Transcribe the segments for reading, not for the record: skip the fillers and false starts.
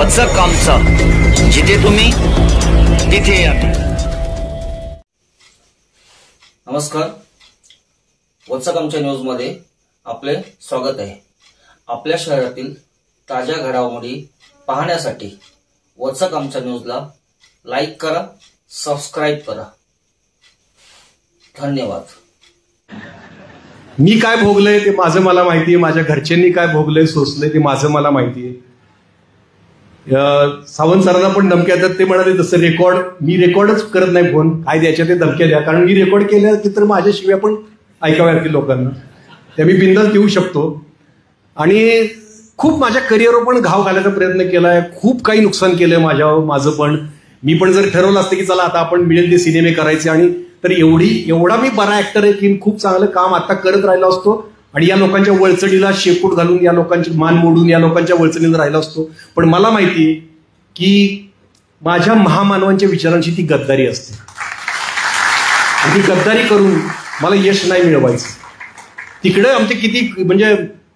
वचक आमचं, जिथे तुम्ही तिथे या. नमस्कार, वचक आमच्या न्यूजमध्ये आपले स्वागत आहे. आपल्या शहरातील ताज्या घडामोडी पाहण्यासाठी वचक आमच्या न्यूजला लाईक करा, सबस्क्राईब करा. धन्यवाद. मी काय भोगलंय ते माझं मला माहिती आहे, माझ्या घरच्यांनी काय भोगलंय सोसलंय ते माझं मला माहिती आहे. सावंत सरांना पण धमक्या देतात, ते म्हणाले तसं मी रेकॉर्डच करत नाही फोन, काय द्यायच्या ते धमक्या द्या, कारण मी रेकॉर्ड केल्या की तर माझ्या शिव्या पण ऐकाव्या लागतील लोकांना, त्या मी बिंदास देऊ शकतो. आणि खूप माझ्या करिअरवर पण घाव घालायचा प्रयत्न केलाय, खूप काही नुकसान केलंय माझं पण. मी पण जर ठरवलं असतं की चला आता आपण मिळेल ते सिनेमे करायचे, आणि तर एवढा मी बरा ऍक्टर आहे की खूप चांगलं काम आता करत राहिलो असतो आणि या लोकांच्या वळचणीला शेपूट घालून, या लोकांची मान मोडून या लोकांच्या वळचणीला राहिलो असतो. पण मला माहिती आहे की माझ्या महामानवांच्या विचारांची ती गद्दारी असते, आणि ती गद्दारी करून मला यश नाही मिळवायचं. तिकडे आमचे किती म्हणजे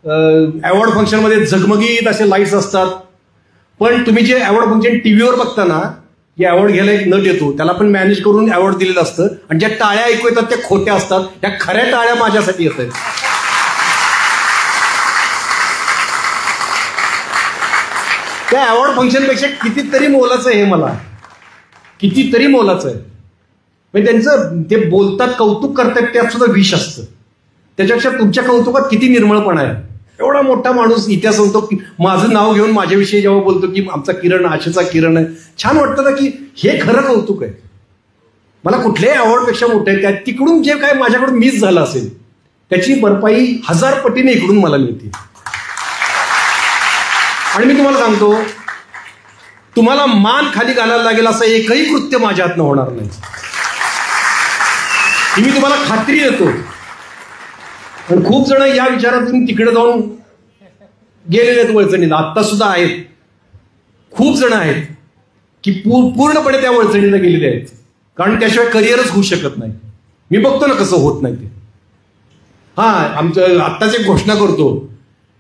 अवॉर्ड फंक्शनमध्ये झगमगीत असे लाईट्स असतात, पण तुम्ही जे अवॉर्ड फंक्शन टीव्हीवर बघता ना, की अवॉर्ड घ्यायला एक नट येतो, त्याला पण मॅनेज करून अवॉर्ड दिलेलं असतं, आणि ज्या टाळ्या ऐकू येतात त्या खोट्या असतात. त्या खऱ्या टाळ्या माझ्यासाठी येत आहेत. त्या अवॉर्ड फंक्शनपेक्षा कितीतरी मोलाचं आहे, मला कितीतरी मोलाचं आहे. म्हणजे त्यांचं ते बोलतात, कौतुक करतात, त्यात सुद्धा विष असतं. त्याच्यापेक्षा तुमच्या कौतुकात किती निर्मळपणा आहे. एवढा मोठा माणूस इतिहास सांगतो की माझं नाव घेऊन माझ्याविषयी जेव्हा बोलतो की आमचा किरण आशेचा किरण आहे, छान वाटतं ना की हे खरं कौतुक आहे. मला कुठल्याही अवॉर्डपेक्षा मोठं आहे. त्या तिकडून जे काय माझ्याकडून मिस झालं असेल त्याची भरपाई 1000 पटीने इकडून मला मिळते. आणि मी तुम्हाला सांगतो, तुम्हाला मान खाली घालायला लागेल असं एकही कृत्य माझ्या हातनं होणार नाही, ही मी तुम्हाला खात्री देतो. पण खूप जण या विचारातून तिकडे जाऊन गेलेले आहेत वळचणीला, आत्ता सुद्धा आहेत. खूप जण आहेत की पूर्णपणे त्या वळचणीला गेलेले आहेत, कारण त्याशिवाय करिअरच होऊ शकत नाही. मी बघतो ना कसं होत नाही ते. आमचं आत्ताच एक घोषणा करतो,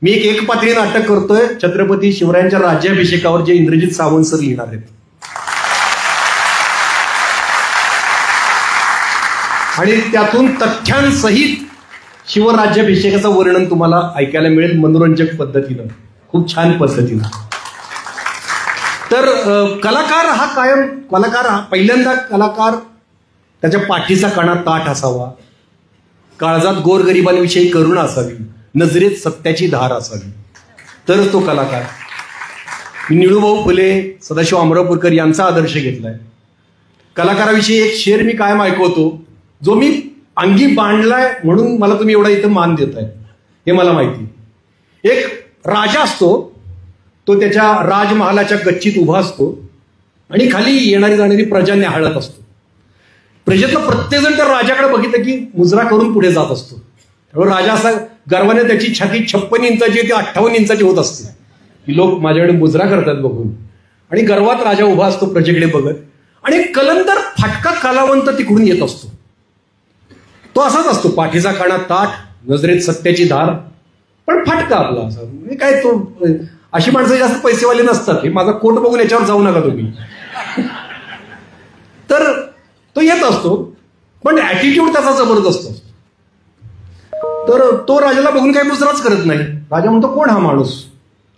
मी एक पात्री नाटक करतोय छत्रपती शिवरायांच्या राज्याभिषेकावर, जे इंद्रजित सावंत सर लिहिणार आहेत. आणि त्यातून तथ्यांसहित शिवराज्याभिषेकाचं वर्णन तुम्हाला ऐकायला मिळेल, मनोरंजक पद्धतीनं, खूप छान पद्धतीनं. तर कलाकार हा पहिल्यांदा कलाकार त्याच्या पाठीचा कणा ताठ असावा, काळजात गोरगरिबांविषयी करुणा असावी, नजरेत सत्याची धार असावी, तरच तो कलाकार. मी निळूभाऊ फुले, सदाशिव अमरापूरकर यांचा आदर्श घेतलाय. कलाकाराविषयी एक शेर मी कायम ऐकवतो, जो मी अंगी बांधलाय म्हणून मला तुम्ही एवढा इथं मान देताय हे मला माहिती. एक राजा असतो, तो त्याच्या राजमहालाच्या गच्चीत उभा असतो आणि खाली येणारी जाणारी प्रजा न्याहाळत असतो. प्रजेतला प्रत्येकजण त्या राजाकडे बघितलं की मुजरा करून पुढे जात असतो. त्यामुळे राजा असा गर्वाने त्याची छाती 56 इंचाची ती 58 इंचाची होत असते की लोक माझ्याकडे मुजरा करतात बघून, आणि गर्वात राजा उभा असतो प्रजेकडे बघत, आणि कलंदर फाटका कलावंत तिकडून येत असतो. तो असाच असतो, पाठीचा कणा ताठ, नजरेत सत्याची धार, पण फाटका आपला असा. म्हणजे काय, तो अशी माणसं जास्त पैसेवाले नसतात. हे माझा कोट बघून याच्यावर जाऊ नका तुम्ही. तर तो येत असतो, पण ऍटिट्यूड त्याचा जबरदस्त असतो. तर तो राजाला बघून काही मुजराच करत नाही. राजा म्हणतो, कोण हा माणूस?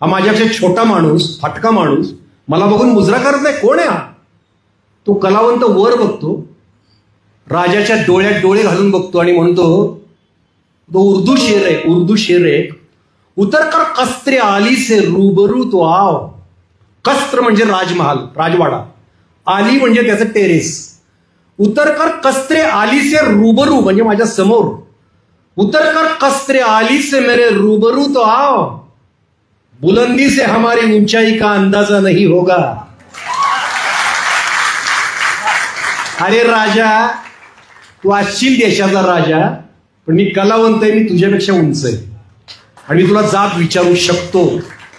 हा माझ्यापेक्षा छोटा माणूस, फाटका माणूस, मला बघून मुजरा करत नाही, कोण आहे हा? तो कलावंत वर बघतो, राजाच्या डोळ्यात डोळे घालून बघतो आणि म्हणतो, तो उर्दू शेर आहे, उतर कर कस्त्रे आली से रूबरू तो आव. कस्त्र म्हणजे राजमहाल, राजवाडा, आली म्हणजे त्याचं टेरेस. उतर कर कस्त्रे आली से रूबरू म्हणजे माझ्या समोर. उतर कर कस्त्रे आली से मेरे रूबरू तो आओ, बुलंदी से हमारी ऊंचाई का अंदाजा नहीं होगा. अरे राजा, तू असशील देशाचा राजा, पण मी कलावंत आहे, मी तुझ्यापेक्षा उंच आहे, आणि मी तुला जाब विचारू शकतो.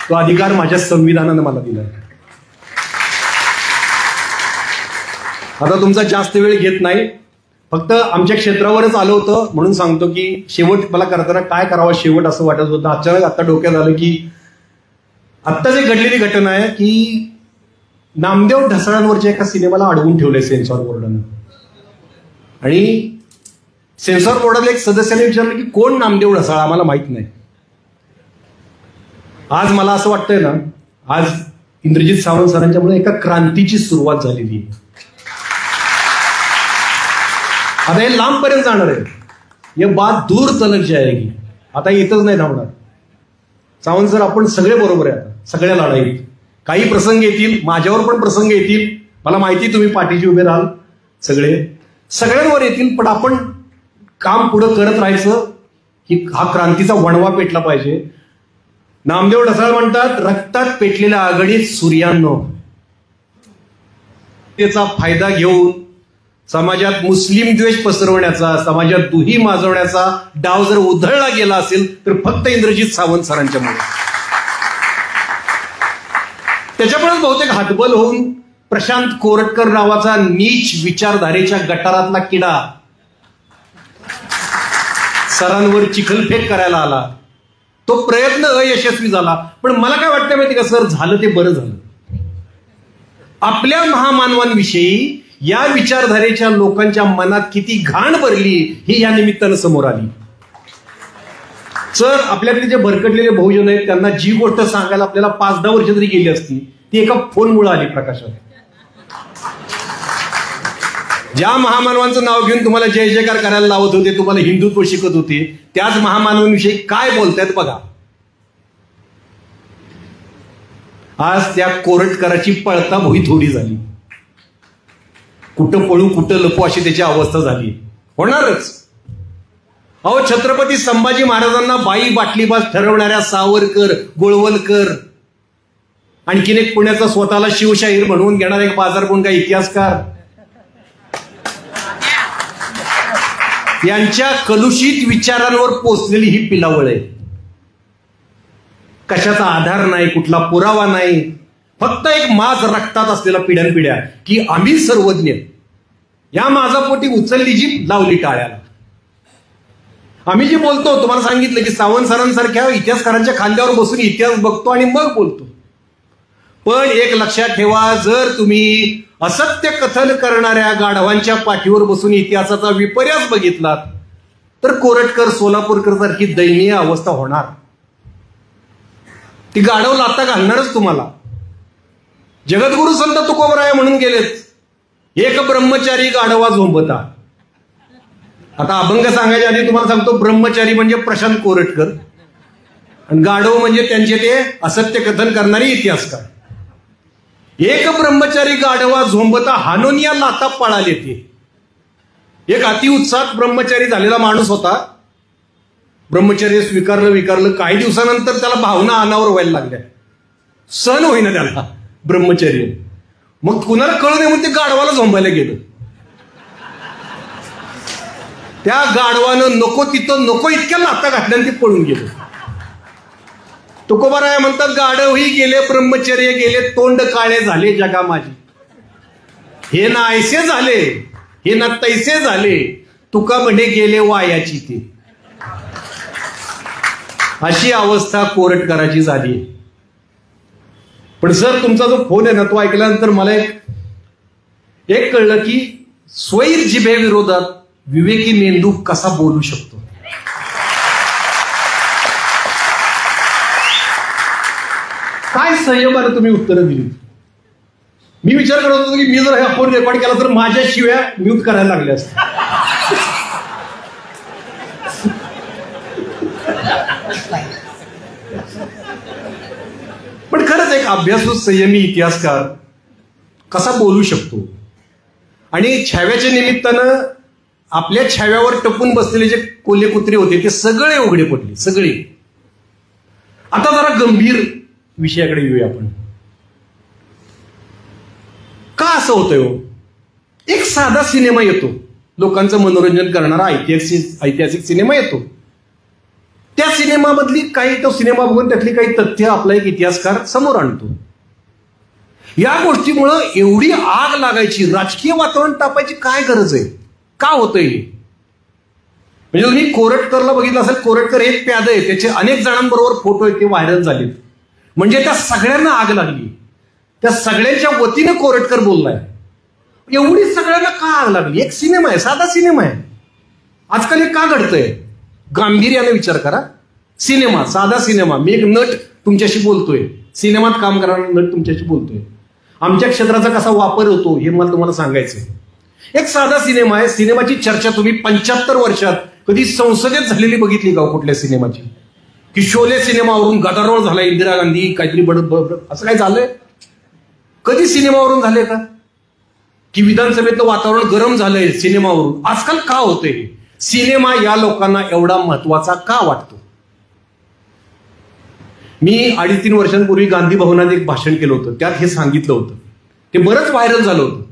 तो अधिकार माझ्या संविधानानं मला दिलाय. आता तुमचा जास्त वेळ घेत नाही, फक्त आमच्या क्षेत्रावरच आलं होतं म्हणून सांगतो की शेवट मला करताना काय करावं शेवट असं वाटत होतं. अचानक आता डोक्यात आलं की आत्ता जे घडलेली घटना आहे की नामदेव ढसाळांवरच्या एका सिनेमाला अडवून ठेवलंय सेन्सॉर बोर्डानं, आणि सेन्सॉर बोर्डाला एक सदस्याने विचारलं की कोण नामदेव ढसाळ, आम्हाला माहित नाही. आज मला असं वाटतंय ना, आज इंद्रजित सावंत सरांच्यामुळे एका क्रांतीची सुरुवात झालेली आहे. आता हे लांबपर्यंत जाणार आहे, ये बात दूर तलक जाएगी. आता इथंच नाही थांबणार. सावंत सर, आपण सगळे बरोबर आहे. आता सगळ्या लढाईत काही प्रसंग येतील, माझ्यावर पण प्रसंग येतील, मला माहिती तुम्ही पाठीशी उभे राहाल, सगळ्यांवर येतील, पण आपण काम पुढं करत राहायचं की हा क्रांतीचा वणवा पेटला पाहिजे. नामदेव ढसाळ म्हणतात, रक्तात पेटलेल्या आघाडीत सूर्यानो, त्याचा फायदा घेऊन समाजात मुस्लिम द्वेष पसरवण्याचा, समाजात दुही माजवण्याचा डाव जर उधळला गेला असेल तर फक्त इंद्रजित सावंत सरांच्यामुळे. त्याच्यामुळेच बहुतेक हातबल होऊन प्रशांत कोरटकर नावाचा नीच विचारधारेच्या गटारातला किडा सरांवर चिखलफेक करायला आला. तो प्रयत्न अयशस्वी झाला. पण मला काय वाटतं माहिती का सर, झालं ते बरं झालं. आपल्या महामानवांविषयी या विचारधारेच्या लोकांच्या मनात किती घाण भरली ही या निमित्तानं समोर आली. सर, आपल्याकडे जे भरकटलेले बहुजन आहेत त्यांना जी गोष्ट सांगायला आपल्याला 5-10 वर्ष जरी गेली असती ती एका फोनमुळे आली प्रकाशात. ज्या महामानवांचं नाव घेऊन तुम्हाला जय जयकार करायला लावत होते, तुम्हाला हिंदुत्व शिकत होते, त्याच महामानवांविषयी काय बोलतायत बघा. आज त्या कोरटकराची पळता भोई थोडी झाली. कुठं पळू कुठं लपू अशी त्याची अवस्था झाली. होणारच. अहो, छत्रपती संभाजी महाराजांना बाई बाटलीबाज ठरवणाऱ्या सावरकर, गोळवलकर, आणखीन एक पुण्याचा स्वतःला शिवशाहीर म्हणून घेणारा एक बाजारकोण काय इतिहासकार, यांच्या कलुषित विचारांवर पोचलेली ही पिलावळ आहे. कशाचा आधार नाही, कुठला पुरावा नाही, फक्त एक माज रक्तात असलेला पिढ्यानपिढ्या की आम्ही सर्वज्ञ. या माझापोटी उचलली जी लावली टाळ्याला. आम्ही जे बोलतो, तुम्हाला सांगितलं की सावंत सरांसारख्या इतिहासकारांच्या खांद्यावर बसून इतिहास बघतो आणि मग बोलतो. पण एक लक्षात ठेवा, जर तुम्ही असत्य कथन करणाऱ्या गाढवांच्या पाठीवर बसून इतिहासाचा विपर्यास बघितलात तर कोरटकर, सोलापूरकर सारखी दयनीय अवस्था होणार. ती गाढव लाता घालणारच तुम्हाला. जगद्गुरु संत तुकोबराय म्हणून गेलेत, एक ब्रह्मचारी गाढवा झोंबता. आता अभंग सांगायच्या आधी तुम्हाला सांगतो, ब्रह्मचारी म्हणजे प्रशांत कोरटकर आणि गाढव म्हणजे त्यांचे ते असत्य कथन करणारे इतिहासकार. एक ब्रह्मचारी गाढवा झोंबता हानोनिया लाता पळाले. ते एक अतिउत्साहात ब्रह्मचारी झालेला माणूस होता. ब्रह्मचर्य स्वीकारलं काही दिवसानंतर त्याला भावना अनावर व्हायला लागल्या, सहन होईना त्याला ब्रह्मचर्य. मग कुणाला कळू नये म्हणून ते गाढवाला झोंबायला गेलं. त्या गाढवानं नको तिथं नको इतक्या लाता घातल्याने ते पळून गेलं. तुकोबाराय म्हणतात, गाढवही गेले, ब्रह्मचर्य गेले, तोंड काळे झाले जगा माझी. हे ना ऐसे झाले, हे ना तैसे झाले, तुका म्हणे गेले वायाची ते. अशी अवस्था कोरटकराची झाली. पण सर, तुमचा जो फोन आहे ना, तो ऐकल्यानंतर मला एक कळलं की स्वैर जिभे विरोधात विवेकी मेंदू कसा बोलू शकतो. काय संयमानं तुम्ही उत्तरं दिली. मी विचार करत होतो की मी जर हा फोन रेकॉर्ड केला तर माझ्या शिव्या म्यूट करायला लागल्या असत्या. पण खरंच एक अभ्यासू संयमी इतिहासकार कसा बोलू शकतो. आणि छाव्याच्या निमित्तानं आपल्या छाव्यावर टपून बसलेले जे कोल्हे कुत्रे होते ते सगळे उघडे पडले, सगळे. आता जरा गंभीर विषयाकडे येऊया आपण. का असं होतंय हो? एक साधा सिनेमा येतो, लोकांचं मनोरंजन करणारा ऐतिहासिक सिनेमा येतो. त्या सिनेमामधली काही, तो सिनेमा बघून त्यातली काही तथ्य आपला एक इतिहासकार समोर आणतो. या गोष्टीमुळं एवढी आग लागायची, राजकीय वातावरण तापायची काय गरज आहे? का होतंय? म्हणजे तुम्ही कोरटकरला बघितलं असेल, कोरटकर एक प्याद आहे, त्याचे अनेक जणांबरोबर फोटो आहेत, ते व्हायरल झालेत. म्हणजे त्या सगळ्यांना आग लागली, त्या सगळ्यांच्या वतीनं कोरटकर बोललाय. एवढी सगळ्यांना का आग लागली? एक सिनेमा आहे, साधा सिनेमा आहे. आजकाल हे का घडतंय? गांभीर्याने विचार करा. सिनेमा, साधा सिनेमा, मी एक नट तुमच्याशी बोलतोय, सिनेमात काम करणारा नट तुमच्याशी बोलतोय, आमच्या क्षेत्राचा कसा वापर होतो हे मला तुम्हाला सांगायचंय. एक साधा सिनेमा आहे. सिनेमाची चर्चा तुम्ही 75 वर्षात कधी संसदेत झालेली बघितली का कुठल्या सिनेमाची? की शोले सिनेमावरून गदारोळ झाला, इंदिरा गांधी काहीतरी असं काय झालंय? कधी सिनेमावरून झालंय का? की विधानसभेतलं वातावरण गरम झालंय सिनेमावरून? आजकाल का होतंय? सिनेमा या लोकांना एवढा महत्वाचा का वाटतो? मी 2.5-3 वर्षांपूर्वी गांधी भवनात एक भाषण केलं होतं, त्यात हे सांगितलं होतं. ते बरंच व्हायरल झालं होतं.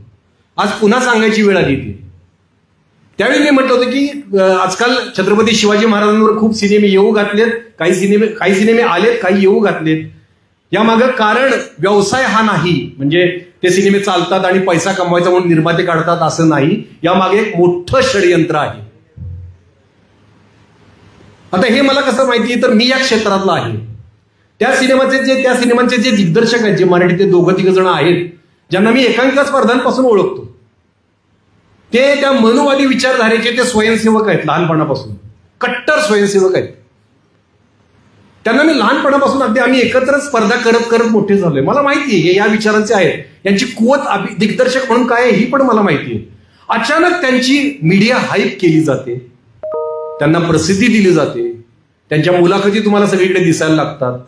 आज पुन्हा सांगायची वेळ आली ती. त्यावेळी मी म्हटलं होतं की आजकाल छत्रपती शिवाजी महाराजांवर खूप सिनेमे येऊ घातलेत, काही सिनेमे आलेत, काही येऊ घातलेत. यामागं कारण व्यवसाय हा नाही, म्हणजे ते सिनेमे चालतात आणि पैसा कमवायचा म्हणून निर्माते काढतात असं नाही. यामागे एक मोठं षडयंत्र आहे. आता हे मला कसं माहिती? तर मी या क्षेत्रातला आहे. त्या सिनेमांचे जे दिग्दर्शक आहेत, जे मराठीतले 2-3 जण आहेत, ज्यांना मी एकांकिका स्पर्धांपासून ओळखतो, ते त्या मनुवादी विचारधारेचे ते स्वयंसेवक आहेत. लहानपणापासून कट्टर स्वयंसेवक आहेत. त्यांना मी लहानपणापासून अगदी आम्ही एकत्र स्पर्धा करत करत मोठे झालोय. मला माहिती आहे हे या विचारांचे आहेत. यांची कुवत दिग्दर्शक म्हणून काय आहे ही पण मला माहिती आहे. अचानक त्यांची मीडिया हाईप केली जाते, त्यांना प्रसिद्धी दिली जाते, त्यांच्या मुलाखती तुम्हाला सगळीकडे दिसायला लागतात.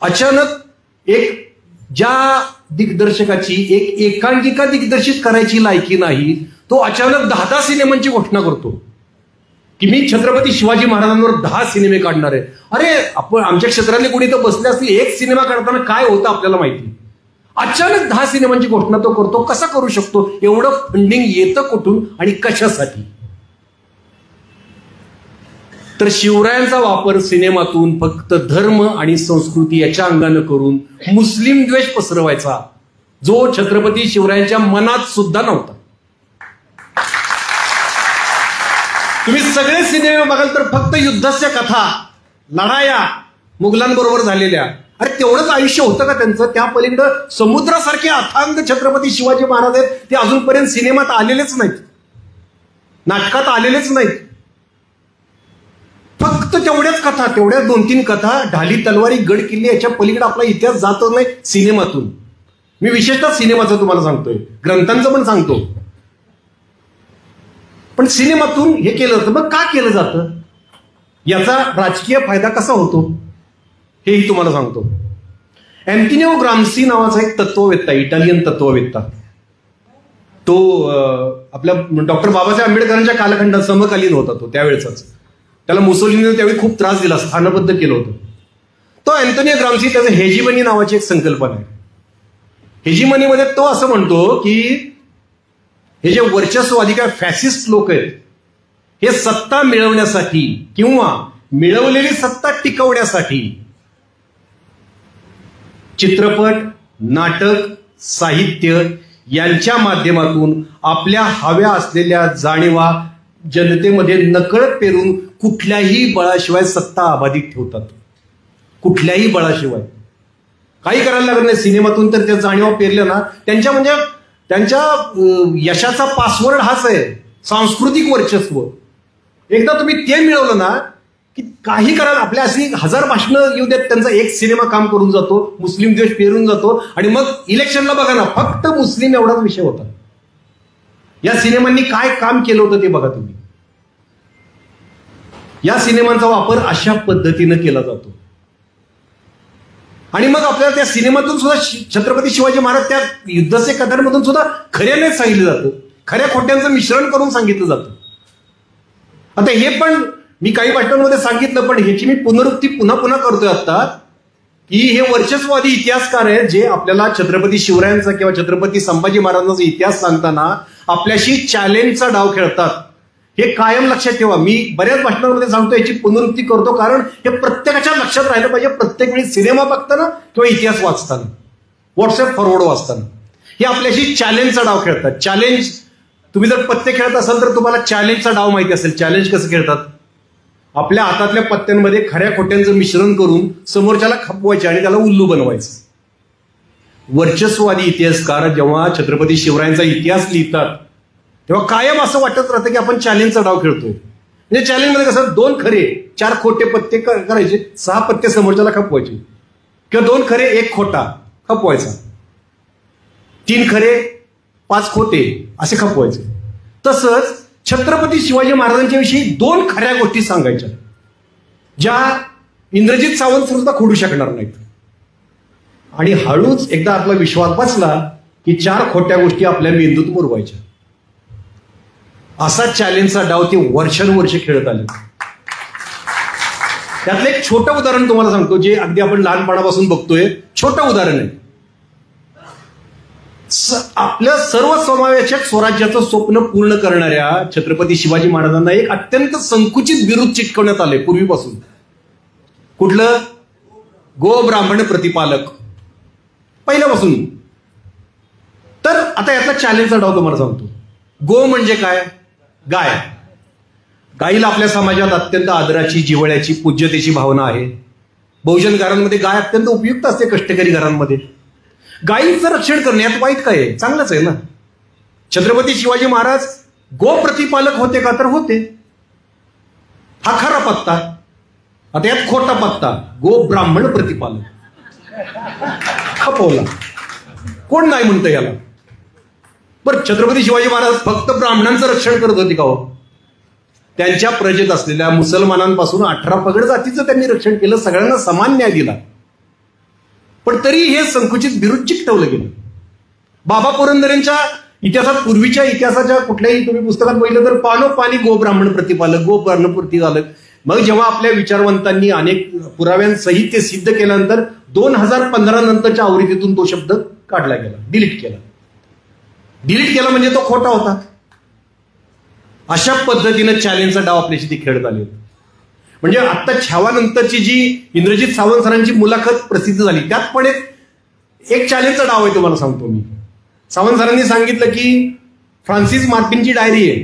अचानक एक ज्या दिग्दर्शकाची एक एकांकिका दिग्दर्शित करायची लायकी नाही, तो अचानक 10 सिनेमांची घोषणा करतो की मी छत्रपती शिवाजी महाराजांवर 10 सिनेमे काढणार आहे. अरे आपण आमच्या क्षेत्रातले कोणी तर बसले असतील, एक सिनेमा काढताना काय होतं आपल्याला माहिती. अचानक 10 सिनेमांची घोषणा तो करतो. कसा करू शकतो? एवढं फंडिंग येतं कुठून आणि कशासाठी? तर शिवरायांचा वापर सिनेमातून फक्त धर्म आणि संस्कृती याच्या अंगानं करून मुस्लिम द्वेष पसरवायचा, जो छत्रपती शिवरायांच्या मनात सुद्धा नव्हता. तुम्ही सगळे सिनेमे बघाल तर फक्त युद्धाच्या कथा, लढाया मुघलांबरोबर झालेल्या. अरे तेवढंच आयुष्य होतं का त्यांचं? त्या पलीकडं समुद्रासारखे अथांग छत्रपती शिवाजी महाराज आहेत, ते अजूनपर्यंत सिनेमात आलेलेच नाहीत, नाटकात आलेलेच नाहीत. फक्त तेवढ्याच कथा, तेवढ्या 2-3 कथा, ढाली तलवारी गड किल्ले, याच्या पलीकडे आपला इतिहास जातच नाही सिनेमातून. मी विशेषतः सिनेमाचं तुम्हाला सांगतोय, ग्रंथांचं पण सांगतो. पण सिनेमातून हे केलं जातं. मग का केलं जातं? याचा राजकीय फायदा कसा होतो हेही तुम्हाला सांगतो. अँटोनिओ ग्राम्सी नावाचा एक तत्ववेत्ता, इटालियन तत्ववेत्ता, तो आपल्या डॉक्टर बाबासाहेब आंबेडकरांच्या कालखंडात समकालीन होता तो, त्यावेळेचाच. त्याला मुसोलिनीने त्यावेळी खूप त्रास दिला, स्थानबद्ध केलं होतं. तो अँटोनिओ ग्राम्सी, त्याचं हेजिमनी नावाची एक संकल्पना आहे. हेजिमनीमध्ये तो असं म्हणतो की हे जे वर्चस्ववादी काय फॅसिस्ट लोक आहेत, हे सत्ता मिळवण्यासाठी किंवा मिळवलेली सत्ता टिकवण्यासाठी चित्रपट, नाटक, साहित्य यांच्या माध्यमातून आपल्या हव्या असलेल्या जाणीवा जनतेमध्ये नकळत पेरून कुठल्याही बळाशिवाय सत्ता अबाधित ठेवतात. कुठल्याही बळाशिवाय काही करायला लागत नाही. सिनेमातून तर त्या जाणीवा पेरल्या ना, त्यांच्या यशाचा पासवर्ड हाच आहे, सांस्कृतिक वर्चस्व. एकदा तुम्ही ते मिळवलं ना की काही करायला, आपल्या अशी 1000 भाषणं येऊ देत, त्यांचा एक सिनेमा काम करून जातो, मुस्लिम द्वेष पेरून जातो. आणि मग इलेक्शनला बघा ना, फक्त मुस्लिम एवढाच विषय होता. या सिनेमांनी काय काम केलं होतं ते बघा तुम्ही. या सिनेमांचा वापर अशा पद्धतीनं केला जातो. आणि मग आपल्याला त्या सिनेमातून सुद्धा छत्रपती शिवाजी महाराज त्या युद्धाचे कथांमधून सुद्धा खऱ्याने सांगितलं जातं, खऱ्या खोट्यांचं मिश्रण करून सांगितलं जातं. आता हे पण मी काही भाषणांमध्ये सांगितलं, पण ह्याची मी पुनरुक्ती पुन्हा पुन्हा करतोय आता, की हे वर्चस्ववादी इतिहासकार आहेत जे आपल्याला छत्रपती शिवरायांचा किंवा छत्रपती संभाजी महाराजांचा इतिहास सांगताना आपल्याशी चॅलेंजचा डाव खेळतात. हे कायम लक्षात ठेवा. मी बऱ्याच भाषणांमध्ये सांगतो, याची पुनरुक्ती करतो, कारण हे प्रत्येकाच्या लक्षात राहिलं पाहिजे. प्रत्येक वेळी सिनेमा बघताना किंवा इतिहास वाचताना, व्हॉट्सअप फॉरवर्ड वाचताना हे आपल्याशी चॅलेंजचा डाव खेळतात. चॅलेंज, तुम्ही जर पत्ते खेळत असाल तर तुम्हाला चॅलेंजचा डाव माहिती असेल. चॅलेंज कसं खेळतात? आपल्या हातातल्या पत्त्यांमध्ये खऱ्या खोट्यांचं मिश्रण करून समोरच्याला खपवायचे आणि त्याला उल्लू बनवायचं. वर्चस्ववादी इतिहासकार जेव्हा छत्रपती शिवरायांचा इतिहास लिहितात तेव्हा कायम असं वाटत राहतं की आपण चॅलेंजचा डाव खेळतोय. म्हणजे चॅलेंजमध्ये कसं 2 खरे 4 खोटे पत्ते करायचे, 6 पत्ते समोरच्याला खपवायचे, किंवा 2 खरे 1 खोटा खपवायचा, 3 खरे 5 खोटे असे खपवायचे. तसंच छत्रपती शिवाजी महाराजांच्या विषयी 2 खऱ्या गोष्टी सांगायच्या ज्या इंद्रजित सावंत सुद्धा खोडू शकणार नाहीत. आणि हळूच एकदा आपला विश्वास बसला की 4 खोट्या गोष्टी आपल्या मेंदूत मुरवायच्या. असा चॅलेंजचा डाव ते वर्षानुवर्ष खेळत आले. त्यातलं एक छोटं उदाहरण तुम्हाला सांगतो, जे अगदी आपण लहानपणापासून बघतोय. छोटं उदाहरण आहे. आपलं सर्वसमावेशक स्वराज्याचं स्वप्न पूर्ण करणाऱ्या छत्रपती शिवाजी महाराजांना एक अत्यंत संकुचित बिरुद चिटकवण्यात आले पूर्वीपासून. कुठलं? गो ब्राह्मण प्रतिपालक, पहिल्यापासून. तर आता यातला चॅलेंजचा डाव तुम्हाला सांगतो. गो म्हणजे काय? गाय. गायीला आपल्या समाजात अत्यंत आदराची, जिव्हाळ्याची, पूज्यतेची भावना आहे. बहुजन घरांमध्ये गाय अत्यंत उपयुक्त असते, कष्टकरी घरांमध्ये. गायीचं रक्षण करणे यात वाईट काय आहे? चांगलंच आहे ना. छत्रपती शिवाजी महाराज गो प्रतिपालक होते का? तर होते. हा खरा पत्ता. आता यात खोटा पत्ता, गो ब्राह्मण प्रतिपालक. खपवला. कोण नाही म्हणतं याला? बरं, छत्रपती शिवाजी महाराज फक्त ब्राह्मणांचं रक्षण करत होते का हो? त्यांच्या प्रजेत असलेल्या मुसलमानांपासून 18 पगड जातीचं त्यांनी रक्षण केलं, सगळ्यांना समान न्याय दिला. पण तरी हे संकुचित बिरुद चिकटवलं गेलं. बाबा पुरंदरेंच्या इतिहासात, पूर्वीच्या इतिहासाच्या कुठल्याही तुम्ही पुस्तकात बघितलं तर पानोपानी गो ब्राह्मण प्रतिपालक, गो ब्राह्मण प्रतिपालक. मग जेव्हा आपल्या विचारवंतांनी अनेक पुराव्यांसहित ते सिद्ध केल्यानंतर 2015 नंतरच्या आवृत्तीतून तो शब्द काढला गेला, डिलीट केला. डिलीट केला म्हणजे तो खोटा होता. अशा पद्धतीनं चॅलेंजचा डाव आपल्याशी ते खेळत आले. म्हणजे आता छावानंतरची जी इंद्रजित सावंत सरांची मुलाखत प्रसिद्ध झाली त्यात पण एक चॅलेंजचा डाव आहे, तुम्हाला सांगतो मी. सावंत सरांनी सांगितलं की फ्रान्सिस मार्टिनची डायरी आहे,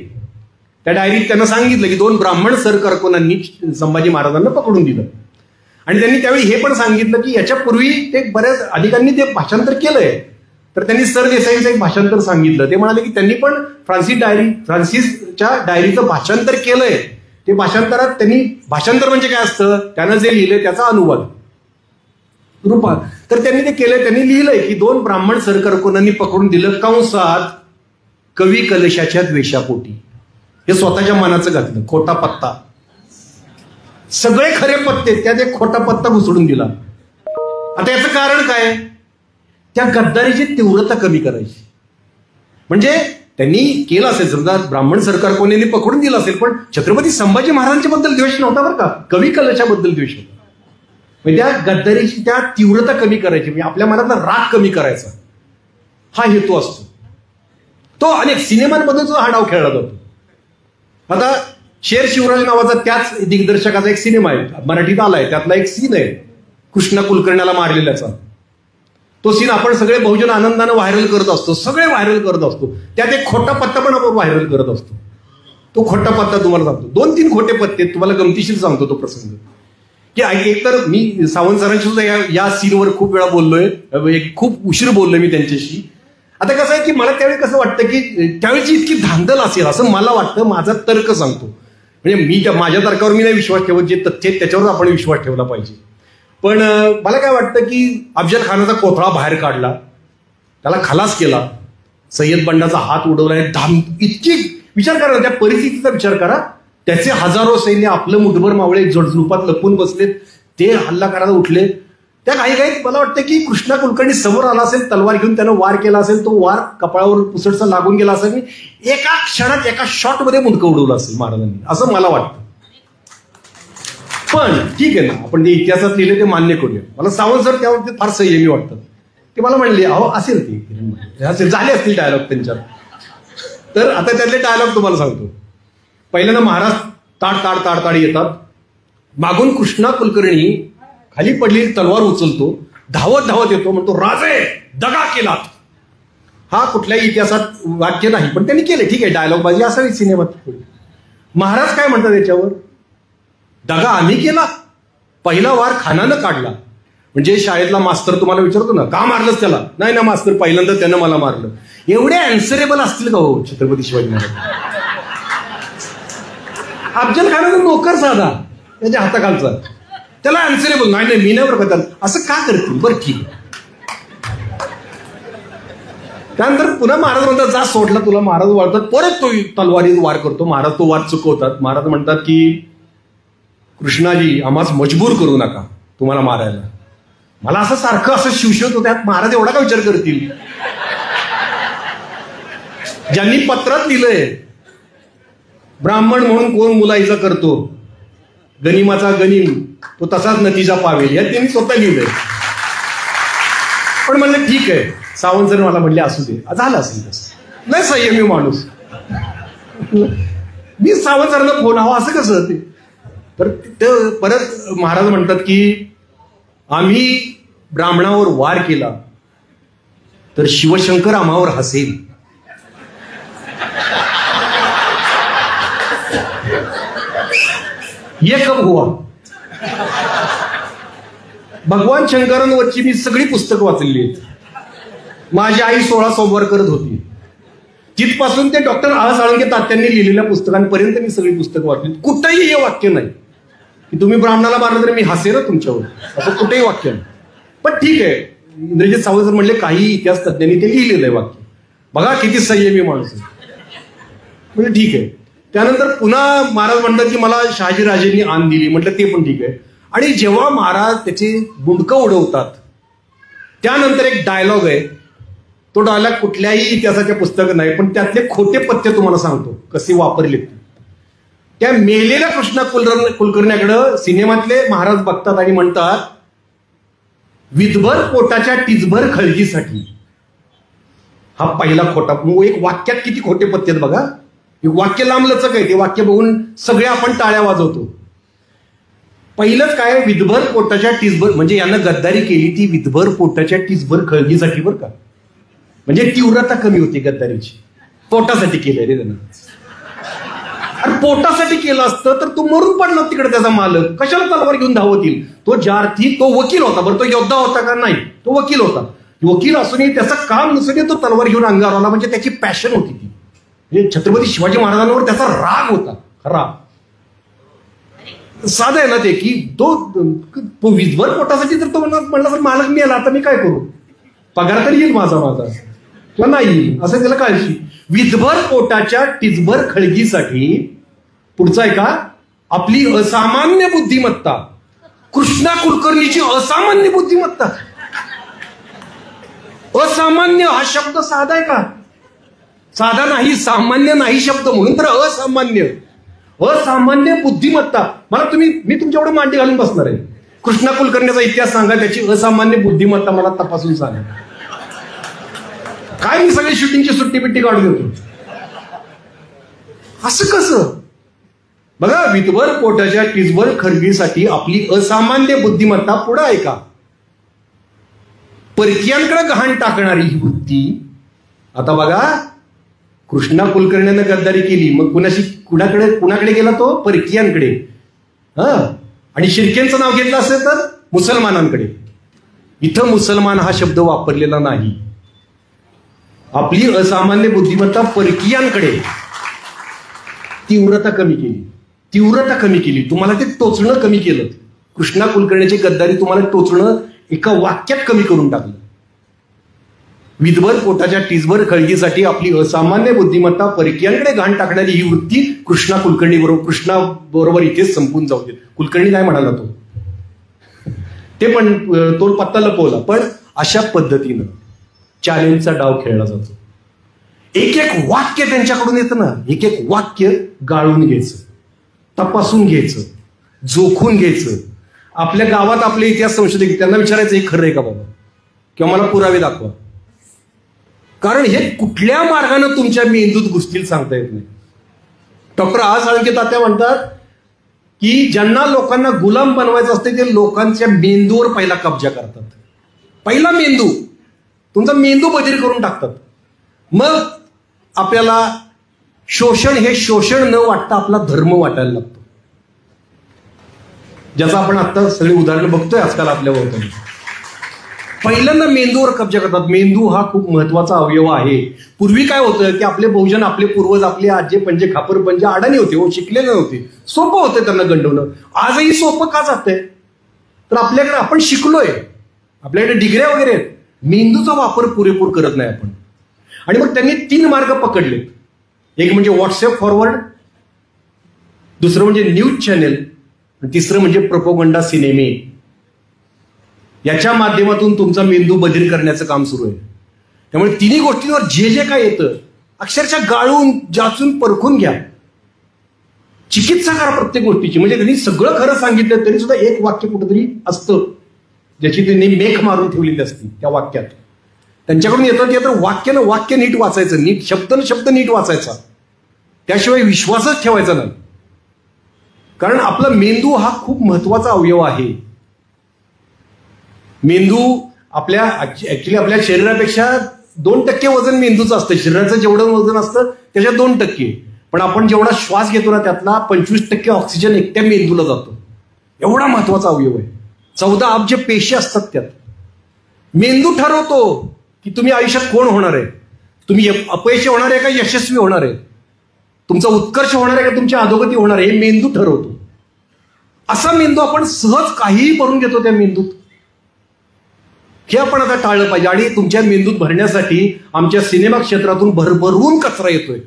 त्या डायरीत त्यांना सांगितलं की 2 ब्राह्मण सरकारकुनांनी संभाजी महाराजांना पकडून दिलं. आणि त्यांनी त्यावेळी हे पण सांगितलं की याच्यापूर्वी ते बऱ्याच अधिकाऱ्यांनी ते भाषांतर केलंय. तर त्यांनी सरदेसाईंचं एक भाषांतर सांगितलं. ते म्हणाले की त्यांनी पण फ्रान्सिसच्या डायरीचं भाषांतर केलंय. ते भाषांतरात त्यांनी, भाषांतर म्हणजे काय असतं, त्यानं जे लिहिलंय त्याचा अनुवाद रूपात. तर त्यांनी ते केलंय. त्यांनी लिहिलंय की 2 ब्राह्मण सरकारकुनांनी पकडून दिलं, कंसात कवी कलशाच्या द्वेषापोटी. हे स्वतःच्या मनाचं घातलं. खोटा पत्ता. सगळे खरे पत्ते त्यात एक खोटा पत्ता घुसडून दिला. आता याचं कारण काय? त्या गद्दारीची तीव्रता कमी करायची. म्हणजे त्यांनी केलं असेल, समजा ब्राह्मण सरकार कोणी पकडून दिलं असेल, पण छत्रपती संभाजी महाराजांच्या बद्दल द्वेष नव्हता बरं का, कवी कलशाबद्दल द्वेष होता. म्हणजे त्या गद्दारीची त्या तीव्रता कमी करायची, म्हणजे आपल्या मनातला राग कमी करायचा, हा हेतू असतो. तो अनेक सिनेमांमधून हा डाव खेळला जातो. आता शेर शिवराज नावाचा त्याच दिग्दर्शकाचा एक सिनेमा आहे, मराठीत आलाय. त्यातला एक सीन आहे कृष्णा कुलकर्ण्याला मारलेल्याचा. तो सीन आपण सगळे बहुजन आनंदानं व्हायरल करत असतो, सगळे व्हायरल करत असतो. त्यात एक खोटा पत्ता पण आपण व्हायरल करत असतो. तो खोटा पत्ता तुम्हाला सांगतो, 2-3 खोटे पत्ते तुम्हाला गमतीशीर सांगतो तो प्रसंग. की एक तर मी सावंत सरांशी सुद्धा या सीनवर खूप वेळा बोललोय, खूप उशीर बोललोय मी त्यांच्याशी. आता कसं आहे की मला त्यावेळी कसं वाटतं की त्यावेळीची इतकी धांदल असेल असं मला वाटतं. माझा तर्क सांगतो, म्हणजे मी माझ्या तर्कावर मी नाही विश्वास ठेवत, जे तथ्य आहेत त्याच्यावर आपण विश्वास ठेवला पाहिजे. पण मला काय वाटतं की अफजल खानाचा कोथळा बाहेर काढला, त्याला खलास केला, सय्यद बंडाचा हात उडवला. इतकी विचार करा, त्या परिस्थितीचा विचार करा. त्याचे हजारो सैन्य, आपलं मुठभर मावळे झुडपात लपून बसलेत, ते हल्ला करायला उठले. त्या काही मला वाटतं की कृष्णा कुलकर्णी समोर आला असेल, तलवार घेऊन त्यानं वार केला असेल, तो वार कपाळावर पुसटसा लागून गेला असेल, एका क्षणात एका शॉटमध्ये मुंडकं उडवलं असेल महाराजांनी, असं मला वाटतं. पण ठीक आहे ना, आपण जे इतिहासात लिहिले ते मान्य करूया. मला सावंत सर त्यावर फार संयमी वाटतं. ते मला म्हणले अहो असेल ते असेल, झाले असतील डायलॉग त्यांच्यात. तर आता त्यातले डायलॉग तुम्हाला सांगतो. पहिल्यांदा महाराज ताड ताड ताड ताड येतात, मागून कृष्णा कुलकर्णी खाली पडलेली तलवार उचलतो, धावत धावत येतो, म्हणतो राजे दगा केलात. हा कुठल्याही इतिहासात वाक्य नाही, पण त्यांनी केले. ठीक आहे, डायलॉग बाजी असावी सिनेमात. महाराज काय म्हणतात याच्यावर? दगा आम्ही केला? पहिला वार खानानं काढला. म्हणजे शाळेतला मास्तर तुम्हाला विचारतो ना, का मारलंच त्याला? नाही ना मास्तर, पहिल्यांदा त्यानं मला मारलं. एवढे अँसरेबल असतील का हो छत्रपती शिवाजी महाराज? अफजल खानाचा नोकर साधा त्याच्या हाताखालचा, त्याला अँसरेबल नाही नाही मी नाही बरं का, असं का करतील? बरं ठीक. त्यानंतर पुन्हा महाराज म्हणतात जा सोडला तुला. महाराज वाढतात, परत तो तलवारीत वार करतो. महाराज तो वार चुकवतात. महाराज म्हणतात की कृष्णाजी आम्हाच मजबूर करू नका तुम्हाला मारायला. मला असं सारखं असं शिवशिवत होत्यात. महाराज एवढा का विचार करतील? ज्यांनी पत्रात लिहिलंय ब्राह्मण म्हणून कोण मुलाईचा करतो, गनिमाचा गनिम तो तसाच नतीजा पावेल, या त्यांनी स्वतः लिहिलंय. पण म्हणलं ठीक आहे, सावंत सर मला म्हणले असू दे, झालं असेल तसं. नाही संयमी माणूस. मी सावंत सरांना फोन हवा असं कसं ते. तर परत महाराज म्हणतात की आम्ही ब्राह्मणावर वार केला तर शिवशंकर आम्हावर हसेल. ये कब हुआ? भगवान शंकरांवरची मी सगळी पुस्तकं वाचलेली आहेत. माझी आई 16 सोमवार करत होती. जिथपासून ते डॉक्टर आळा साळुंखे तात्यांनी लिहिलेल्या पुस्तकांपर्यंत मी सगळी पुस्तकं वाचली. कुठेही हे वाक्य नाही की तुम्ही ब्राह्मणाला मारलं तरी मी हसेन तुमच्यावर, असं कुठेही वाक्य नाही. पण ठीक आहे, इंद्रजित सावंत सर म्हणले काही इतिहास तज्ञांनी ते लिहिलेलं आहे वाक्य. बघा किती संयमी माणूस आहे. म्हणजे ठीक आहे. त्यानंतर पुन्हा महाराज म्हणतात की मला शहाजीराजेंनी आण दिली. म्हटलं ते पण ठीक आहे. आणि जेव्हा महाराज त्याचे बुडकं उडवतात त्यानंतर एक डायलॉग आहे. तो डायलॉग कुठल्याही इतिहासाच्या पुस्तकात नाही, पण त्यातले खोटे पत्ते तुम्हाला सांगतो कसे वापरले. त्या मेलेल्या कृष्णा कुलकर्ण्याकडं सिनेमातले महाराज बघतात आणि म्हणतात विधभर पोटाच्या टिचभर खळगीसाठी. हा पहिला खोटा. एक वाक्यात किती खोटे पत्ते आहेत बघा. एक वाक्य लांब लचक आहे. ते वाक्य बघून सगळे आपण टाळ्या वाजवतो. पहिलंच काय, विधभर पोटाच्या टिचभर, म्हणजे यानं गद्दारी केली ती विधभर पोटाच्या टिचभर खळगीसाठी बरं का. म्हणजे तीव्रता कमी होती गद्दारीची. पोटासाठी केलंय रे त्यानं. अरे पोटासाठी केलं असतं तर तो मरून पडला तिकडे त्याचा मालक. कशाला तलवार घेऊन धावत येईल? तो ज्यार्थी तो वकील होता. बरं तो योद्धा होता का? नाही, तो वकील होता. वकील असूनही त्याचं काम नसून तो तलवार घेऊन अंगावर आला. म्हणजे त्याची पॅशन होती ती. म्हणजे छत्रपती शिवाजी महाराजांवर त्याचा राग होता खरा. साधं आहे ना ते की तो विधभर पोटासाठी जर तो म्हणला तर मालक मी आला आता मी काय करू, पगार तरी येईल माझा किंवा नाही, असं त्याला काळजी. विधभर पोटाच्या टिचभर खळगीसाठी. पुढचा आहे का, आपली असामान्य बुद्धिमत्ता. कृष्णा कुलकर्णीची असामान्य बुद्धिमत्ता. असामान्य हा शब्द साधा आहे का? साधा नाही, सामान्य नाही शब्द, म्हणून तर असामान्य. असामान्य बुद्धिमत्ता. मला मी तुमच्याकडे मांडी घालून बसणार आहे. कृष्णा कुलकर्णीचा इतिहास सांगा, त्याची असामान्य बुद्धिमत्ता मला तपासून सांगा. काय मी सगळी शूटिंगची सुट्टी बिट्टी काढून देतो? असं कसं? बघा, विधभर पोटाच्या टिचभर खळगीसाठी आपली असामान्य बुद्धिमत्ता. पुढे आहे का, परकीयांकडे गहाण टाकणारी ही वृत्ती. आता बघा, कृष्णा कुलकर्णीनं गद्दारी केली, मग कुणाकडे गेला तो? परकीयांकडे. आणि शिर्केंचं नाव घेतलं असेल तर मुसलमानांकडे. इथं मुसलमान हा शब्द वापरलेला नाही. आपली असामान्य बुद्धिमत्ता परकीयांकडे. तीव्रता कमी केली. तुम्हाला ते टोचणं कमी केलं. कृष्णा कुलकर्णीची गद्दारी तुम्हाला टोचणं एका वाक्यात कमी करून टाकलं. विधभर पोटाच्या टिचभर खळगीसाठी आपली असामान्य बुद्धिमत्ता परकीयांकडे घाण टाकणारी ही वृत्ती कृष्णा बरोबर इथेच संपून जाऊ देत. कुलकर्णी काय म्हणाला ते पण तो पत्ता लपवला. पण अशा पद्धतीनं चॅलेंजचा डाव खेळला जातो. एक वाक्य त्यांच्याकडून येतं ना, एक वाक्य गाळून घ्यायचं, तपासून घ्यायचं, जोखून घ्यायचं. आपल्या गावात आपले इतिहास संशोधक त्यांना विचारायचं हे खरं आहे का बाबा, किंवा मला पुरावे दाखवा. कारण हे कुठल्या मार्गाने तुमच्या मेंदूत घुसतील सांगता येत नाही. डॉक्टर आळा साळुंखे तात्या म्हणतात की ज्यांना लोकांना गुलाम बनवायचं असते ते लोकांच्या मेंदूवर पहिला कब्जा करतात. पहिला मेंदू, तुमचा मेंदू बधीर करून टाकतात. मग आपल्याला शोषण न वाटता आपला धर्म वाटायला लागतो. ज्याचं आपण आता सगळी उदाहरणं बघतोय आजकाल आपल्या भोवताली. पहिल्यांदा मेंदूवर कब्जा करतात. मेंदू हा खूप महत्वाचा अवयव आहे. पूर्वी काय होतं की आपले बहुजन, आपले पूर्वज, आपले आजे पंजे, खापर पंजे अडाणी होते, हो, शिकलेले नव्हते, सोपं होतं त्यांना गंडवणं. आजही सोपं का जातंय? तर आपल्याकडे आपण शिकलोय, आपल्याकडे डिग्र्या वगैरे आहेत, मेंदूचा वापर पुरेपूर करत नाही आपण. आणि मग त्यांनी 3 मार्ग पकडलेत. एक म्हणजे व्हॉट्सअप फॉरवर्ड, दुसरं म्हणजे न्यूज चॅनेल, तिसरं म्हणजे प्रोपोगंडा सिनेमे. याच्या माध्यमातून तुमचा मेंदू बधीर करण्याचं काम सुरू आहे. त्यामुळे तिन्ही गोष्टींवर जे जे काय येतं अक्षरशः गाळून जाचून परखून घ्या. चिकित्सा करा प्रत्येक गोष्टीची. म्हणजे त्यांनी सगळं खरं सांगितलं तरी सुद्धा एक वाक्य कुठेतरी असतं ज्याची त्यांनी मेख मारून ठेवलेली असते त्या वाक्यात. त्यांच्याकडून येतं वाक्य नीट वाचायचं, नीट शब्द नीट वाचायचा, त्याशिवाय विश्वासच ठेवायचा नाही. कारण आपला मेंदू हा खूप महत्वाचा अवयव आहे. मेंदू ऍक्च्युली आपल्या शरीरापेक्षा 2% वजन मेंदूचं असतं. शरीराचं जेवढं वजन असतं त्याच्यात 2%. पण आपण जेवढा श्वास घेतो ना त्यातला 25% ऑक्सिजन एकट्या मेंदूला जातो. एवढा महत्वाचा अवयव आहे. 14 अब्ज पेशी असतात त्यात. मेंदू ठरवतो की तुम्ही आयुष्यात कोण होणार आहे, तुम्ही अपयशी होणार आहे का यशस्वी होणार आहे, तुमचा उत्कर्ष होणार आहे का तुमची अधोगती होणार आहे, हे मेंदू ठरवतो. असा मेंदू आपण सहज काहीही भरून घेतो त्या मेंदूत. हे आपण आता टाळलं पाहिजे. आणि तुमच्या मेंदूत भरण्यासाठी आमच्या सिनेमा क्षेत्रातून भरभरून कचरा येतोय,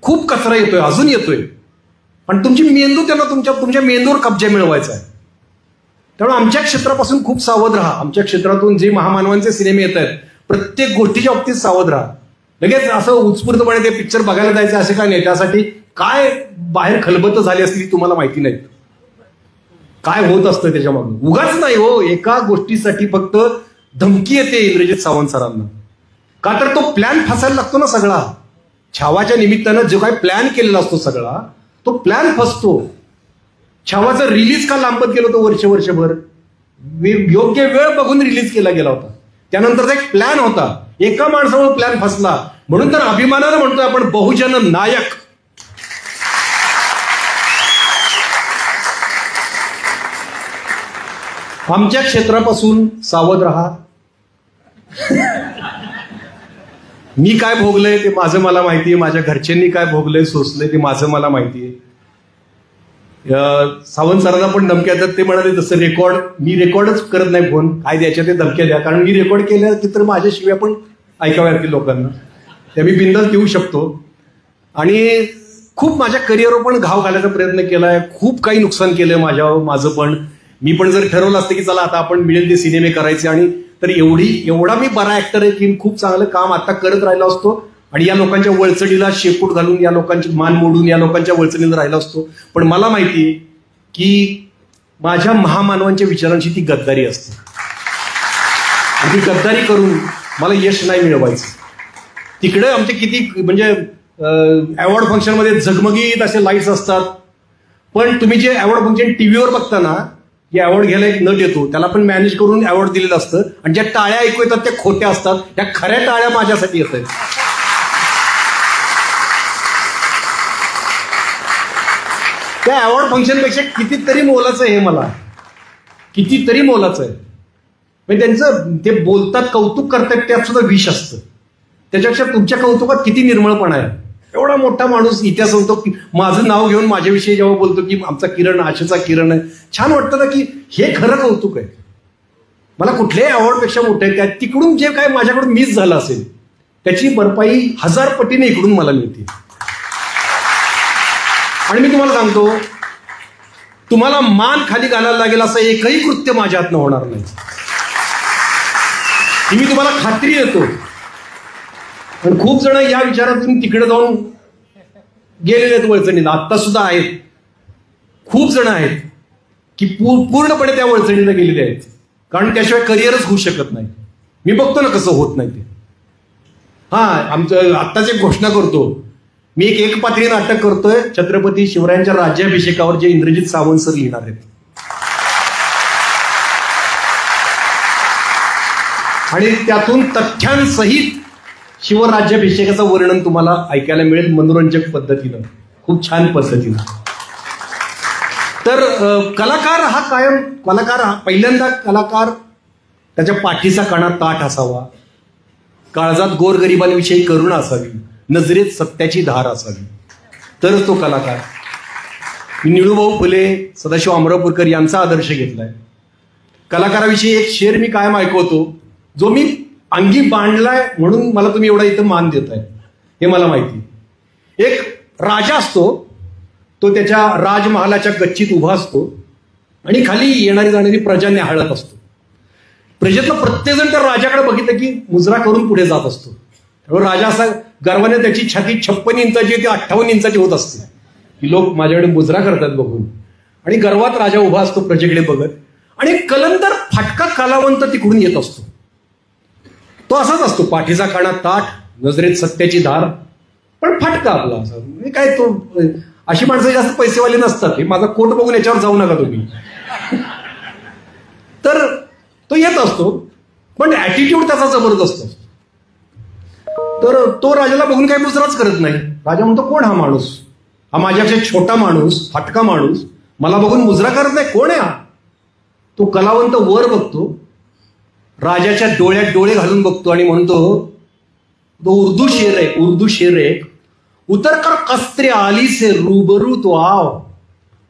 खूप कचरा येतोय, अजून येतोय. पण तुमची मेंदू त्यांना तुमच्या मेंदूवर कब्जा मिळवायचा आहे. त्यामुळे आमच्या क्षेत्रापासून खूप सावध राहा. आमच्या क्षेत्रातून जे महामानवांचे सिनेमे येत आहेत प्रत्येक गोष्टीच्या बाबतीत सावध राहा. लगेच असं उत्स्फूर्तपणे ते पिक्चर बघायला जायचं असं काय नाही. त्यासाठी काय बाहेर खलबत झाली असली तुम्हाला माहिती नाही काय होत असतं त्याच्यामागून. उगाच नाही हो, एका गोष्टीसाठी फक्त धमकी येते इंद्रजित सावंत सरांना. का तर तो प्लॅन फसायला लागतो ना सगळा. छावाच्या निमित्तानं जो काही प्लॅन केलेला असतो सगळा तो प्लॅन फसतो. छावाचं रिलीज का लांबत गेलो होतं वर्षभर, योग्य वेळ बघून रिलीज केला गेला होता. त्यानंतरचा एक प्लॅन होता, एका माणसामुळे प्लॅन फसला. म्हणून तर अभिमानानं म्हणतोय आपण बहुजन नायक. आमच्या क्षेत्रापासून सावध राहा. मी काय भोगलंय ते माझं मला माहितीये, माझ्या घरच्यांनी काय भोगलंय सोसलंय ते माझं मला माहितीये. सावंत सरांना पण धमक्या देतात. ते म्हणाले तसं मी रेकॉर्डच करत नाही फोन, काय द्यायच्या ते धमक्या द्या, कारण मी रेकॉर्ड केल्या की तर माझ्या शिव्या पण ऐकाव्या लागतील लोकांना. त्या मी बिंदास देऊ शकतो. आणि खूप माझ्या करिअरवर पण घाव घालायचा प्रयत्न केलाय, खूप काही नुकसान केलंय माझं पण. मी पण जर ठरवलं असतं की चला आता आपण मिळेल ते सिनेमे करायचे आणि तर एवढा मी बरा ऍक्टर आहे की खूप चांगलं काम आता करत राहिलो असतो आणि या लोकांच्या वळचणीला शेपूट घालून, या लोकांची मान मोडून या लोकांच्या वळचणीला राहिलो असतो. पण मला माहिती की माझ्या महामानवांच्या विचारांची ती गद्दारी असते. आणि ती गद्दारी करून मला यश नाही मिळवायचं. तिकडे आमचे किती म्हणजे अवॉर्ड फंक्शनमध्ये झगमगीत असे लाईट्स असतात. पण तुम्ही जे अवॉर्ड फंक्शन टीव्हीवर बघता ना, की अवॉर्ड घ्यायला एक नट येतो, त्याला पण मॅनेज करून अवॉर्ड दिलेलं असतं. आणि ज्या टाळ्या ऐकू येतात त्या खोट्या असतात. त्या खऱ्या टाळ्या माझ्यासाठी येत आहेत. त्या अवॉर्ड फंक्शनपेक्षा कितीतरी मोलाचं आहे. मला कितीतरी मोलाचं आहे. म्हणजे त्यांचं ते बोलतात, कौतुक करतात, त्यात सुद्धा विष असतं. त्याच्यापेक्षा तुमच्या कौतुकात किती निर्मळपणा आहे. एवढा मोठा माणूस इतिहास होतो की माझं नाव घेऊन माझ्याविषयी जेव्हा बोलतो की आमचा किरण आशेचा किरण आहे, छान वाटतं ना की हे खरं कौतुक आहे. मला कुठल्याही अवॉर्डपेक्षा मोठं आहे. त्या तिकडून जे काय माझ्याकडून मिस झालं असेल त्याची भरपाई 1000 पटीने इकडून मला मिळते. आणि मी तुम्हाला सांगतो, तुम्हाला मान खाली घालायला लागेल असं एकही कृत्य माझ्या हातनं होणार नाही. ही मी तुम्हाला खात्री देतो. पण खूप जण या विचारातून तिकडे जाऊन गेलेले आहेत वळचणीला, आत्ता सुद्धा आहेत. खूप जण आहेत की पूर्णपणे त्या वळचणीला गेलेले आहेत, कारण त्याशिवाय करिअरच होऊ शकत नाही. मी बघतो ना कसं होत नाही ते. आमचं आत्ताच एक घोषणा करतो, मी एक पात्री नाटक करतोय छत्रपती शिवरायांच्या राज्याभिषेकावर, जे इंद्रजित सावंत सर लिहिणार आहेत. आणि त्यातून तथ्यांसहित शिवराज्याभिषेकाचं वर्णन तुम्हाला ऐकायला मिळेल मनोरंजक पद्धतीनं, खूप छान पद्धतीनं. तर कलाकार हा पहिल्यांदा कलाकार त्याच्या पाठीचा कणा ताठ असावा, काळजात गोरगरिबांविषयी करुणा असावी, नजरेत सत्याची धार असावी, तरच तो कलाकार. मी निळूभाऊ फुले, सदाशिव अमरापूरकर यांचा आदर्श घेतलाय. कलाकाराविषयी एक शेर मी कायम ऐकवतो, जो मी अंगी बांधलाय म्हणून मला तुम्ही एवढा इथं मान देताय हे मला माहिती. एक राजा असतो, तो त्याच्या राजमहालाच्या गच्चीत उभा असतो आणि खाली येणारी जाणारी प्रजा न्याहाळत असतो. प्रजेतला प्रत्येकजण त्या राजाकडे बघितलं की मुजरा करून पुढे जात असतो. त्यामुळे राजा असा गर्वाने त्याची छाती 56 इंचाची ती 58 इंचाची होत असते की लोक माझ्याकडे मुजरा करतात बघून, आणि गर्वात राजा उभा असतो प्रजेकडे बघत, आणि कलंदर फाटका कलावंत तिकडून येत असतो. तो असाच असतो, पाठीचा काणा ताठ, नजरेत सत्याची धार, पण फाटका आपला असा. काय तो, अशी माणसं जास्त पैसेवाले नसतात. हे माझा कोट बघून याच्यावर जाऊ नका तुम्ही. तर तो येत असतो, पण ऍटिट्यूड त्याचा जबरदस्त असतो. तर तो राजाला बघून काही मुजराच करत नाही. राजा म्हणतो, कोण हा माणूस? हा माझ्यापेक्षा छोटा माणूस, फाटका माणूस, मला बघून मुजरा करत नाही, कोण आहे हा? तो कलावंत वर बघतो, राजाच्या डोळ्यात डोळे घालून बघतो आणि म्हणतो, तो उर्दू शेर आहे, उतर कर कस्त्र आली से रूबरू तो आव.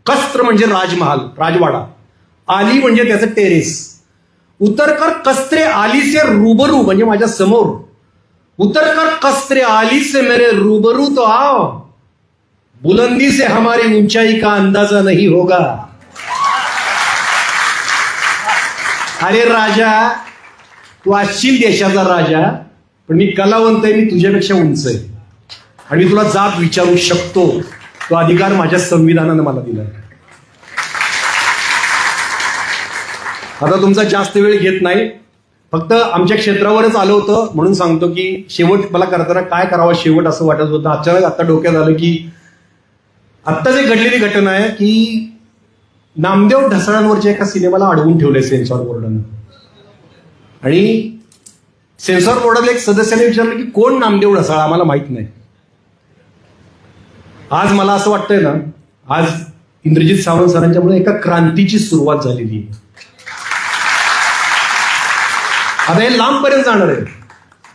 कस्त्र म्हणजे राजमहाल, राजवाडा, आली म्हणजे त्याचं टेरेस. उतर कर कस्त्र आली से रूबरू म्हणजे माझ्या समोर. उतर कर कस्त्र आली से मेरे रूबरू तो आओ, बुलंदी से हमारी ऊंचाई का अंदाजा नहीं होगा. अरे राजा, तू असशील देशाचा राजा, पण मी कलावंत आहे, मी तुझ्यापेक्षा उंच आहे आणि मी तुला जाब विचारू शकतो. तो अधिकार माझ्या संविधानानं मला दिला. आता तुमचा जास्त वेळ घेत नाही, फक्त आमच्या क्षेत्रावरच आलं होतं म्हणून सांगतो की शेवट मला करताना काय करावं शेवट असं वाटत होतं. अचानक आता डोक्यात आलं की आत्ताच एक घडलेली घटना आहे की नामदेव ढसाळांवरच्या एका सिनेमाला अडवून ठेवलंय सेन्सॉर बोर्डानं, आणि सेन्सॉर बोर्डाला एक सदस्याने विचारलं की कोण नामदेव ढसाळ, आम्हाला माहित नाही. आज मला असं वाटतंय ना, आज इंद्रजित सावंत सरांच्यामुळे एका क्रांतीची सुरुवात झालेली आहे. आता हे लांबपर्यंत जाणार आहे,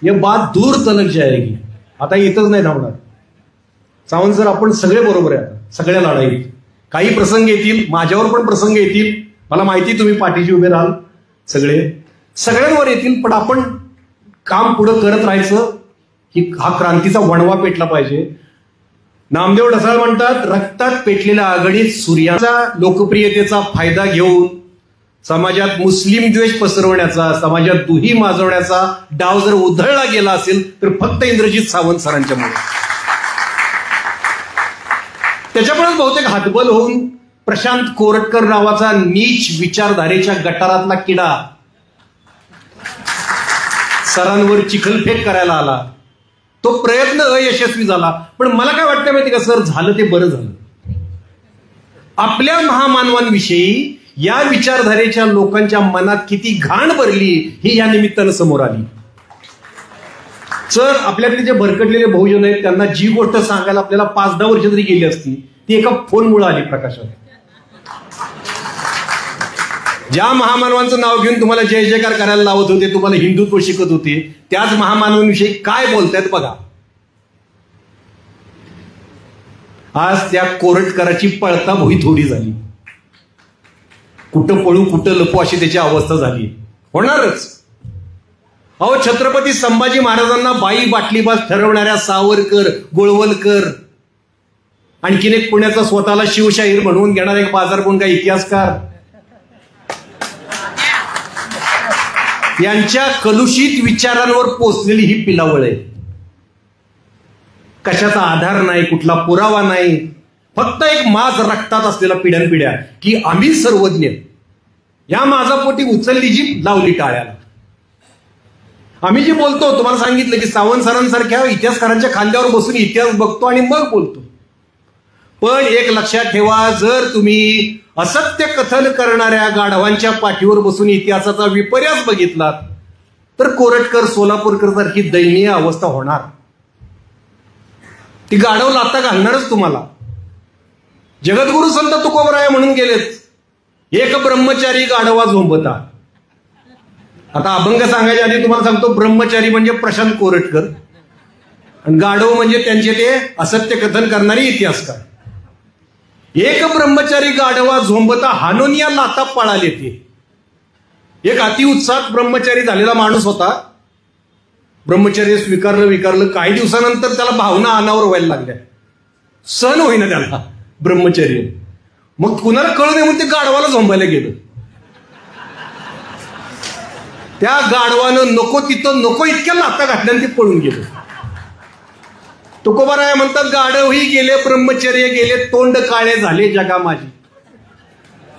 हे बात दूर तलक जाएगी. आता येतच नाही धावणार. सावंत सर, आपण सगळे बरोबर आहे, आता सगळ्या लढाईत काही प्रसंग येतील, माझ्यावर पण प्रसंग येतील, मला माहिती तुम्ही पाठीशी उभे राहाल, सगळ्यांवर येतील, पण आपण काम पुढं करत राहायचं की हा क्रांतीचा वणवा पेटला पाहिजे. नामदेव ढसाळ म्हणतात, रक्तात पेटलेल्या आघाडीत सूर्याचा लोकप्रियतेचा फायदा घेऊन समाजात मुस्लिम द्वेष पसरवण्याचा, समाजात दुही माजवण्याचा डाव जर उधळला गेला असेल तर फक्त इंद्रजित सावंत सरांच्यामुळे. त्याच्यामुळेच बहुतेक हातबल होऊन प्रशांत कोरटकर नावाचा नीच विचारधारेच्या गटारातला किडा सरांवर चिखलफेक करायला आला. तो प्रयत्न अयशस्वी झाला, पण मला काय वाटतं माहिती का सर, झालं ते बरं झालं. आपल्या महामानवांविषयी या विचारधारेच्या लोकांच्या मनात किती घाण भरली ही या निमित्तानं समोर आली. सर, आपल्याकडे जे भरकटलेले बहुजन आहेत त्यांना जी गोष्ट सांगायला आपल्याला 5-10 वर्ष जरी गेली असती, ती एका फोनमुळे आली प्रकाशात. ज्या महामानवांचं नाव घेऊन तुम्हाला जय जयकार करायला लावत होते, तुम्हाला हिंदुत्व शिकत होते, त्याच महामानवांविषयी काय बोलतायत बघा. आज त्या कोरटकराची पळता भोई थोडी झाली. कुठं पळू कुठं लपू अशी त्याची अवस्था झाली. होणारच. अहो, छत्रपती संभाजी महाराजांना बाई बाटलीबाज ठरवणाऱ्या सावरकर, गोळवलकर, आणखीन एक पुण्याचा स्वतःला शिवशाहीर म्हणून घेणारा एक बाजारकोण काय इतिहासकार, यांच्या कलुषित विचारांवर पोचलेली ही पिलावळ आहे. कशाचा आधार नाही, कुठला पुरावा नाही, फक्त एक माज रक्तात असलेला पिढ्यानपिढ्या की आम्ही सर्वज्ञ. या माझा पोटी उचलली जी लावली टाळ्याला. आम्ही जे बोलतो, तुम्हाला सांगितलं की सावंत सरांसारख्या इतिहासकारांच्या खांद्यावर बसून इतिहास बघतो आणि मग बोलतो. पण एक लक्षात ठेवा, जर तुम्ही असत्य कथन करणाऱ्या गाढवांच्या पाठीवर बसून इतिहासाचा विपर्यास बघितलात तर कोरटकर, सोलापूरकर सारखी दयनीय अवस्था होणार. ती गाढव लाता घालणारच तुम्हाला. जगद्गुरु संत तुकोबराय म्हणून गेलेत, एक ब्रह्मचारी गाढवा झोंबता. आता अभंग सांगायच्या आधी तुम्हाला सांगतो, ब्रह्मचारी म्हणजे प्रशांत कोरटकर आणि गाढव म्हणजे त्यांचे ते असत्य कथन करणारे इतिहासकार. एक ब्रह्मचारी गाढवा झोंबता हानोनिया लाता पळाले ते. एक अतिउत्साहात ब्रह्मचारी झालेला माणूस होता. ब्रह्मचर्य स्वीकारलं काही दिवसानंतर त्याला भावना अनावर व्हायला लागल्या, सहन होईना त्याला ब्रह्मचर्य. मग कुणाला कळू नये म्हणून ते गाढवाला झोंबायला गेलं. त्या गाढवानं नको तिथं नको इतक्या लाथा घातल्या आणि ते पळून गेलं. तुकोबाराय म्हणतात, गाढवही गेले ब्रह्मचर्य गेले, तोंड काळे झाले जगा माझी.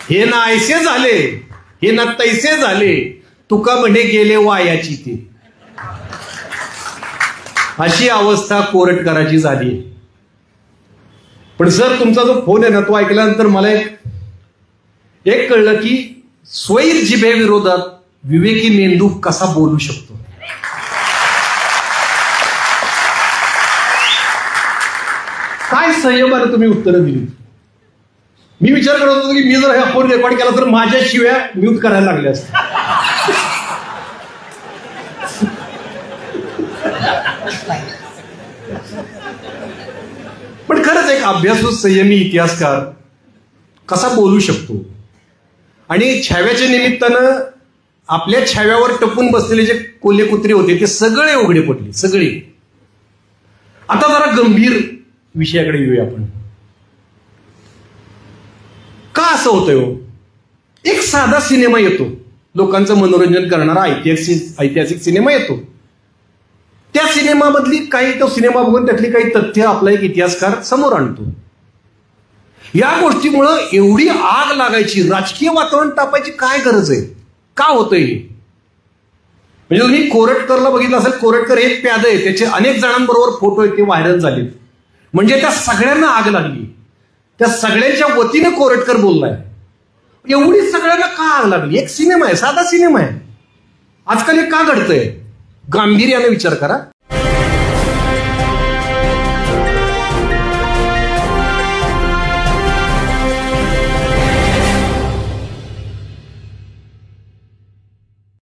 हे ना ऐसे झाले, हे ना तैसे झाले, तुका म्हणे गेले वायाची ते. अशी अवस्था कोरटकराची झाली. पण सर तुमचा जो फोन आहे ना, तो ऐकल्यानंतर मला एक कळलं की स्वैर जिभे विरोधात विवेकी मेंदू कसा बोलू शकतो. काय संयमाने तुम्ही उत्तरं दिली. मी विचार करत होतो की मी जर हा फोन रेकॉर्ड केला तर माझ्या शिव्या म्यूट करायला लागल्या असत्या. पण खरंच एक अभ्यासू संयमी इतिहासकार कसा बोलू शकतो. आणि छाव्याच्या निमित्तानं आपल्या छाव्यावर टपून बसलेले जे कोल्हे कुत्रे होते ते सगळे उघडे पडले, सगळे. आता जरा गंभीर विषयाकडे येऊया आपण. का असं होतंय हो? एक साधा सिनेमा येतो, लोकांचं मनोरंजन करणारा ऐतिहासिक सिनेमा येतो. त्या सिनेमामधली काही, तो सिनेमा बघून त्यातली काही तथ्य आपला एक इतिहासकार समोर आणतो. या गोष्टीमुळं एवढी आग लागायची, राजकीय वातावरण तापायची काय गरज आहे? का होतंय हे? म्हणजे तुम्ही कोरटकरला बघितलं असेल, कोरटकर एक प्याद आहे, त्याचे अनेक जणांबरोबर फोटो आहेत, ते व्हायरल झालेत. म्हणजे त्या सगळ्यांना आग लागली, त्या सगळ्यांच्या वतीनं कोरटकर बोललाय. एवढी सगळ्यांना का आग लागली? एक सिनेमा आहे, साधा सिनेमा आहे. आजकाल हे का घडतंय? गांभीर्याने विचार करा.